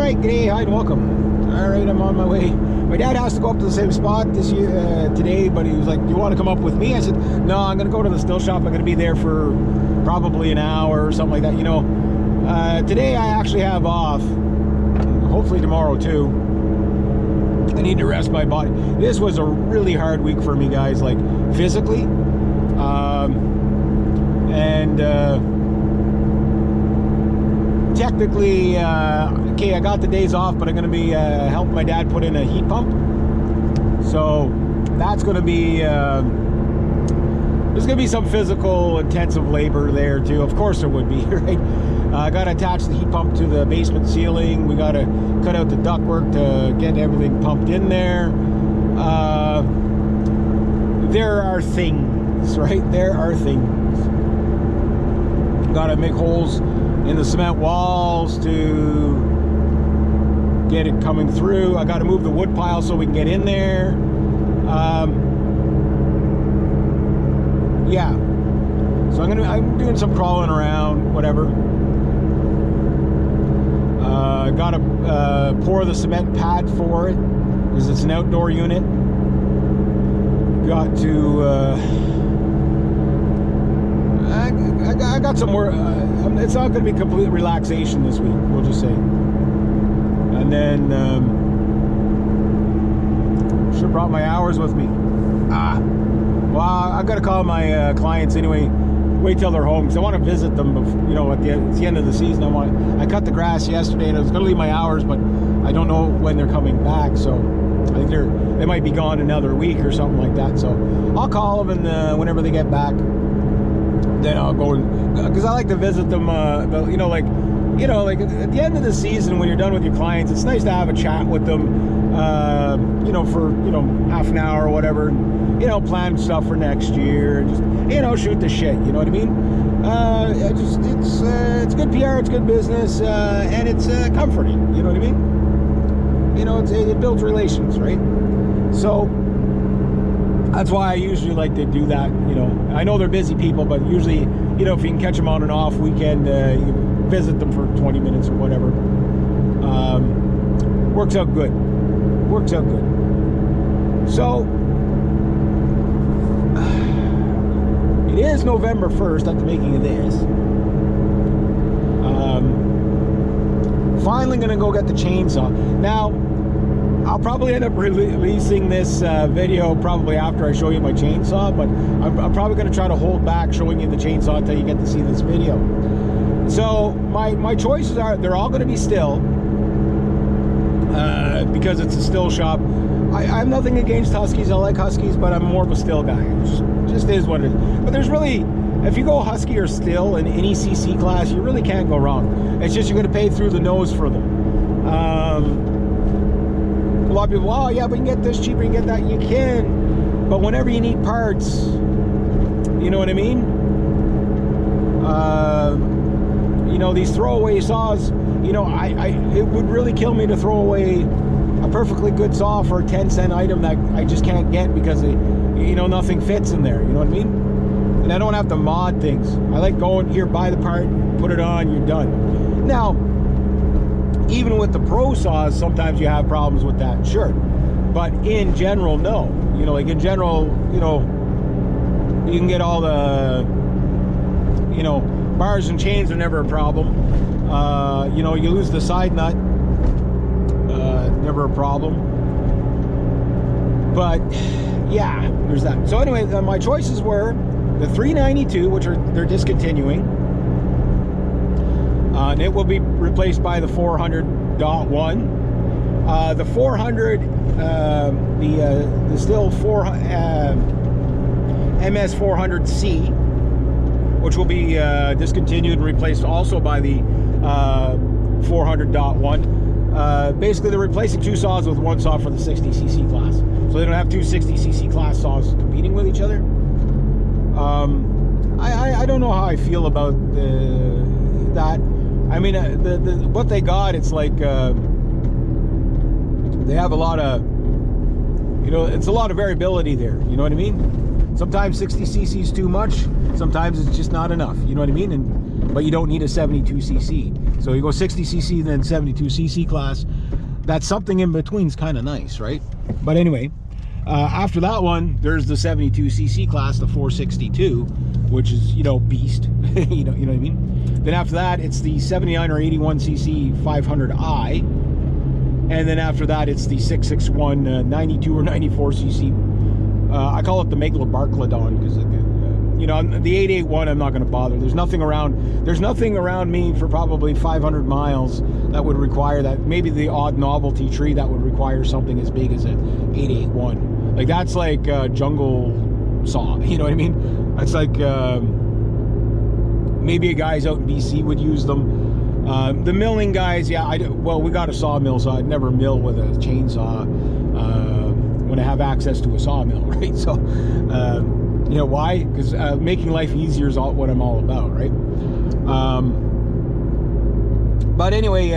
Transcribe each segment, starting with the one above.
Alright, g'day, hi and welcome. Alright, I'm on my way. My dad has to go up to the same spot this year, today, but he was like, do you want to come up with me? I said, no, I'm going to go to the still shop. I'm going to be there for probably an hour or something like that. You know, today I actually have off. Hopefully tomorrow too. I need to rest my body. This was a really hard week for me, guys, like physically. Technically, okay, I got the days off, but I'm going to be helping my dad put in a heat pump. So that's going to be, there's going to be some physical intensive labor there too. Of course there would be, right? I got to attach the heat pump to the basement ceiling. We got to cut out the ductwork to get everything pumped in there. There are things, right? There are things. Got to make holes in the cement walls to get it coming through. I got to move the wood pile so we can get in there. Yeah. So I'm doing some crawling around, whatever. Got to pour the cement pad for it because it's an outdoor unit. Got to I got some more. It's not going to be complete relaxation this week, we'll just say. And then should have brought my hours with me. Well, I've got to call my clients anyway. Wait till they're home because I want to visit them. You know, it's the end of the season. I cut the grass yesterday, and I was going to leave my hours, but I don't know when they're coming back. So I think they might be gone another week or something like that. So I'll call them, and whenever they get back, then I'll go, because I like to visit them. Like at the end of the season when you're done with your clients, it's nice to have a chat with them. For half an hour or whatever. Plan stuff for next year and just shoot the shit. You know what I mean? It's good PR, it's good business, and it's comforting. You know what I mean? It builds relations, right? So that's why I usually like to do that. I know they're busy people, but usually, if you can catch them on an off weekend, you visit them for 20 minutes or whatever. Works out good. Works out good. So it is November 1st at the making of this. Finally gonna go get the chainsaw. Now, I'll probably end up releasing this video probably after I show you my chainsaw, but I'm probably gonna try to hold back showing you the chainsaw until you get to see this video. So my choices are, they're all gonna be still, because it's a still shop. I have nothing against Huskies. I like Huskies, but I'm more of a still guy. It just is what it is. But there's really, if you go Husky or still in any CC class, you really can't go wrong. It's just you're going to pay through the nose for them. A lot of people, oh yeah, but you can get this cheaper, you can get that. You can, but whenever you need parts, you know what I mean? These throwaway saws, it would really kill me to throw away a perfectly good saw for a 10-cent item that I just can't get because nothing fits in there. You know what I mean? And I don't have to mod things. I like going here, buy the part, put it on, you're done. Now, even with the pro saws, sometimes you have problems with that, sure. But in general, no. In general, you can get all the, bars and chains are never a problem. You lose the side nut. Never a problem. But yeah, there's that. So anyway, my choices were the 392, which they're discontinuing, and it will be replaced by the 400.1. The 400, the still MS400C, which will be discontinued and replaced also by the 400.1. Basically, they're replacing two saws with one saw for the 60cc class. So they don't have two 60cc class saws competing with each other. I don't know how I feel about that. I mean, what they got, it's like they have a lot of, it's a lot of variability there. You know what I mean? Sometimes 60cc is too much. Sometimes it's just not enough. You know what I mean? But you don't need a 72cc. So you go 60cc, then 72cc class. That something in between is kind of nice, right? But anyway, after that one, there's the 72cc class, the 462, which is, you know, beast. you know what I mean? Then after that, it's the 79 or 81cc 500i. And then after that, it's the 661 92 or 94cc. I call it the Megalobarclodon because, you know, the 881, I'm not going to bother. There's nothing around me for probably 500 miles that would require that. Maybe the odd novelty tree that would require something as big as an 881. Like, that's like jungle saw, you know what I mean? That's like maybe a guys out in BC would use them. The milling guys, yeah, well, we got a sawmill, so I'd never mill with a chainsaw when I have access to a sawmill, right? So, you know why? Because making life easier is what I'm all about, right? But anyway,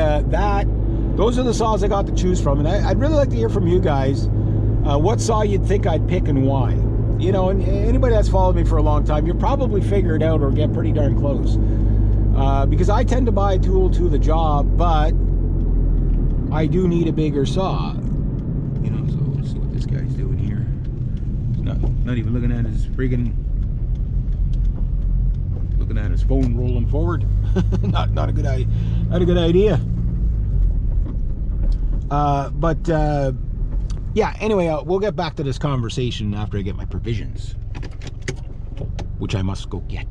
those are the saws I got to choose from, and I'd really like to hear from you guys what saw you'd think I'd pick and why. You know, and anybody that's followed me for a long time, you'll probably figure it out or get pretty darn close. Because I tend to buy a tool to the job, but I do need a bigger saw. You know, so let's see what this guy's doing here. He's not even looking at his friggin', looking at his phone rolling forward. not a good idea. Yeah. Anyway, we'll get back to this conversation after I get my provisions, which I must go get.